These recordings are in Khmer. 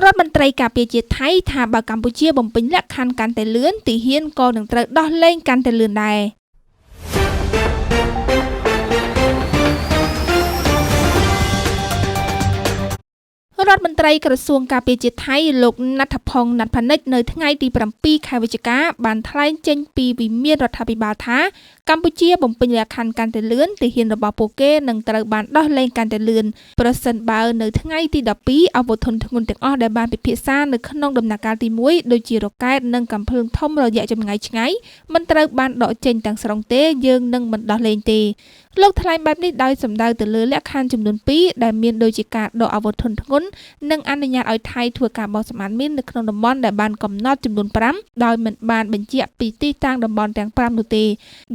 រដ្ឋមន្ត្រីការពារជាតិថៃថាបើកម្ពុជាបំពេញលក្ខខណ្ឌកាន់តែលឿនទីហ៊ានក៏នឹងត្រូវដោះលែងកាន់តែលឿនដែររដ្ឋមន្ត្រីក្រសួងការពារជាតិថៃលោកណាត់ថផុងណាត់ផានិចនៅថ្ងៃទី7 ខែវិច្ឆិកាបានថ្លែងចេញពីវិមានរដ្ឋាភិបាលថាកម្ពុជាបំពេញលក្ខខណ្ឌកាន់តែលឿនទីហ៊ានរបស់ពួកគេនឹងត្រូវបានដោះលែងកាន់តែលឿនប្រសិនបើនៅថ្ងៃទី12អាវុធធុនធ្ងន់ទាំងអស់ដែលបានពិភាក្សានៅក្នុងដំណាក់កាលទី1ដូចជារ៉ុកែតនិងកាំភ្លើងធំរយៈចម្ងាយឆ្ងាយមិនត្រូវបានដកចេញទាំងស្រុងទេយើងនឹងមិនដោះលែងទេលោកថ្លែងបែបនេះដោយសំដៅទៅលើលក្ខខណ្ឌចំនួន2ដែលមានដូចជាការដកអាវុធធុនធ្ងន់និងអនុញ្ញាតឲ្យថៃធ្វើការបោះសម្អាតមីននៅក្នុងតំបន់ដែលបានកំណត់ចំនួន5ដោយមិនបានបញ្ជាក់ពីទីតាំងតំបន់ទាំង5នោះទេ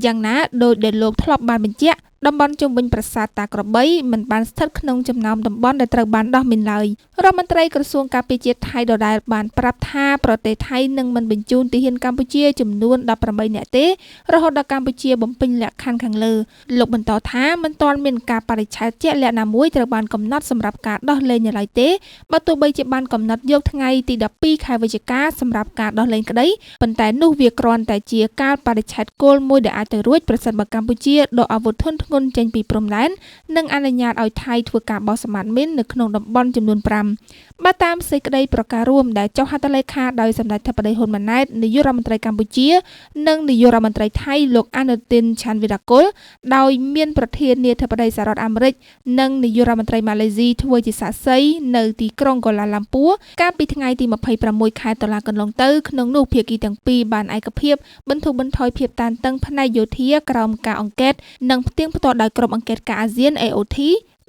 យ៉ាងណាដោយដែលលោកធ្លាប់បានបញ្ជាក់តំបន់ជុំវិញប្រាសាទតាក្របីមិនបានស្ថិតក្នុងចំណោមតំបន់ដែលត្រូវបានដោះមីនឡើយរដ្ឋមន្ត្រីក្រសួងការពារជាតិថៃដដែលបានប្រាប់ថាប្រទេសថៃនឹងមិនបញ្ជូនទាហានកម្ពុជាចំនួន18នាក់ទេរហូតដល់កម្ពុជាបំពេញលក្ខខណ្ឌខាងលើលោកបន្តថាមិនទាន់មានការបរិច្ឆេទជាក់លាក់ណាមួយត្រូវបានកំណត់សម្រាប់ការដោះលែងនៅឡើយទេបើទោះបីជាបានកំណត់យកថ្ងៃទី12 ខែវិច្ឆិកាសម្រាប់ការដោះលែងក្តីប៉ុន្តែនោះវាគ្រាន់តែជាការបរិច្ឆេទគោលមួយដែលអាចទៅរួចប្រសិនបើកម្ពុជាដកអាវុធធុនធ្ងន់ចេញពីព្រំដែននិងអនុញ្ញាតឲ្យថៃធ្វើការបោះសម្អាតមីននៅក្នុងតំបន់ចំនួន5បើតាមសេចក្តីប្រកាសរួមដែលចុះហត្ថលេខាដោយសម្ដេចធិបតីហ៊ុនម៉ាណែតនាយករដ្ឋមន្ត្រីកម្ពុជានិងនាយករដ្ឋមន្ត្រីថៃលោកអនុទិនឆាន់វីរ៉ាកុលដោយមានប្រធានាធិបតីសហរដ្ឋអាមេរិកនិងនាយករដ្ឋមន្ត្រីម៉ាឡេស៊ីធ្វើជាសាក្សីនៅទីក្រុងកូឡាឡាំពួរកាលពីថ្ងៃទី26 ខែតុលាកន្លងទៅក្នុងនោះភាគីទាំងពីរបានឯកភាពបន្ធូរបន្ថយភាពតានតឹងផ្នែកយោធាក្រោមការអង្កេតនិងផ្ទៀងផ្ទាត់ដោយក្រុមអង្គការអាស៊ាន AOT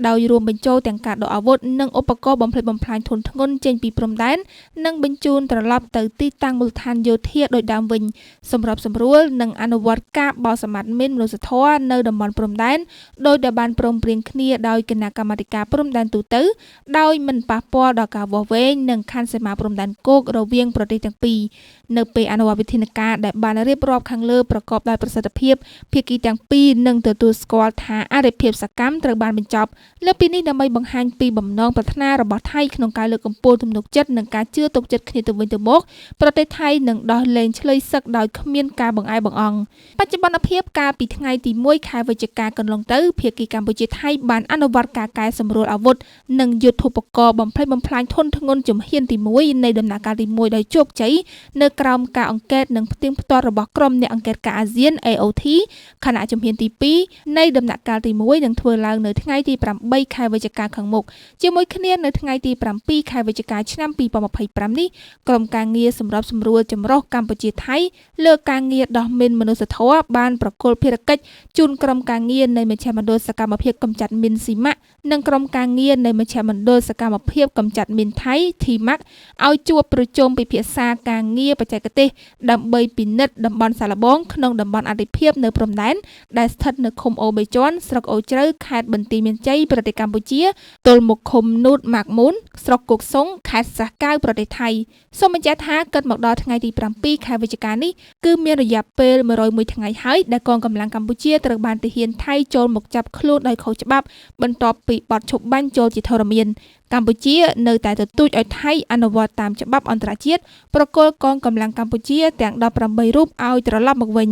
ដោយរួមបញ្ចូលទាំងការដកអាវុធនិងឧបករណ៍បំផ្លិចបំផ្លាញធុនធ្ងន់ចេញពីព្រំដែននិងបញ្ជូនត្រឡប់ទៅទីតាំងមូលដ្ឋានយោធាដោយដើមវិញសម្របសម្រួលនិងអនុវត្តការបោះសម្អាតមីនមនុស្សធម៌នៅតំបន់ព្រំដែនដោយដែលបានព្រមព្រៀងគ្នាដោយគណៈកម្មាធិការព្រំដែនទូទៅដោយមិនប៉ះពាល់ដល់ការវាស់វែងនិងខណ្ឌសីមាព្រំដែនគោករវាងប្រទេសទាំងពីរនៅពេលអនុវត្តវិធានការដែលបានរៀបរាប់ខាងលើប្រកបដោយប្រសិទ្ធភាពភាគីទាំងពីរនឹងទទួលស្គាល់ថាអរិភាពសកម្មត្រូវបានបញ្ចប់លើពីនេះដើម្បីបង្ហាញពីបំណងប្រាថ្នារបស់ថៃក្នុងការលើកកម្ពស់ទំនុកចិត្តនិងការជឿទុកចិត្តគ្នាទៅវិញទៅមកប្រទេសថៃនឹងដោះលែងឆ្លើយសឹកដោយគ្មានការបង្អែបង្អង់បច្ចុប្បន្នភាពកាលពីថ្ងៃទី1 ខែវិច្ឆិកាកន្លងទៅភាគីកម្ពុជាថៃបានអនុវត្តការកែសម្រួលអាវុធនិងយុទ្ធូបករណ៍បំផ្លិចបំផ្លាញធុនធ្ងន់ជំហានទី1នៃដំណាក់កាលទី1ដោយជោគជ័យនៅក្រោមការអង្កេតនិងផ្ទៀងផ្ទាត់របស់ក្រុមអ្នកអង្កេតការអាស៊ាន AOT ខណៈជំហានទី2នៃដំណាក់កាលទី1នឹងធ្វើឡើងនៅថ្ងៃទី8 ខែវិច្ឆិកាខាងមុខជាមួយគ្នានៅថ្ងៃទី7 ខែវិច្ឆិកាឆ្នាំ2025នេះក្រុមការងារសម្របសម្រួលចម្រុះកម្ពុជាថៃលើការងារដោះមីនមនុស្សធម៌បានប្រគល់ភារកិច្ចជូនក្រុមការងារនៃមជ្ឈមណ្ឌលសកម្មភាពកម្ចាត់មីនស៊ីម៉ាក់និងក្រុមការងារនៃមជ្ឈមណ្ឌលសកម្មភាពកម្ចាត់មីនថៃ TMAC ឲ្យជួបប្រជុំពិភាក្សាការងារបច្ចេកទេសដើម្បីពិនិត្យតំបន់សាឡបងក្នុងតំបន់អធិភាពនៅព្រំដែនដែលស្ថិតនៅឃុំអូបេជាន់ស្រុកអូជ្រៅខេត្តបន្ទាយមានជ័យប្រទេសកម្ពុជាទល់មុខឃុំនូតម៉ាក់មូនស្រុកគោកសុងខេត្តសាកៅប្រទេសថៃសូមបញ្ជាក់ថាគិតមកដល់ថ្ងៃទី7 ខែវិច្ឆិកានេះគឺមានរយៈពេល101ថ្ងៃហើយដែលកងកម្លាំងកម្ពុជាត្រូវបានទាហានថៃចូលមកចាប់ខ្លួនដោយខុសច្បាប់បន្ទាប់ពីបទឈប់បាញ់ចូលជាធរមានកម្ពុជានៅតែទទូចឲ្យថៃអនុវត្តតាមច្បាប់អន្តរជាតិប្រគល់កងកម្លាំងកម្ពុជាទាំង18រូបឲ្យត្រឡប់មកវិញ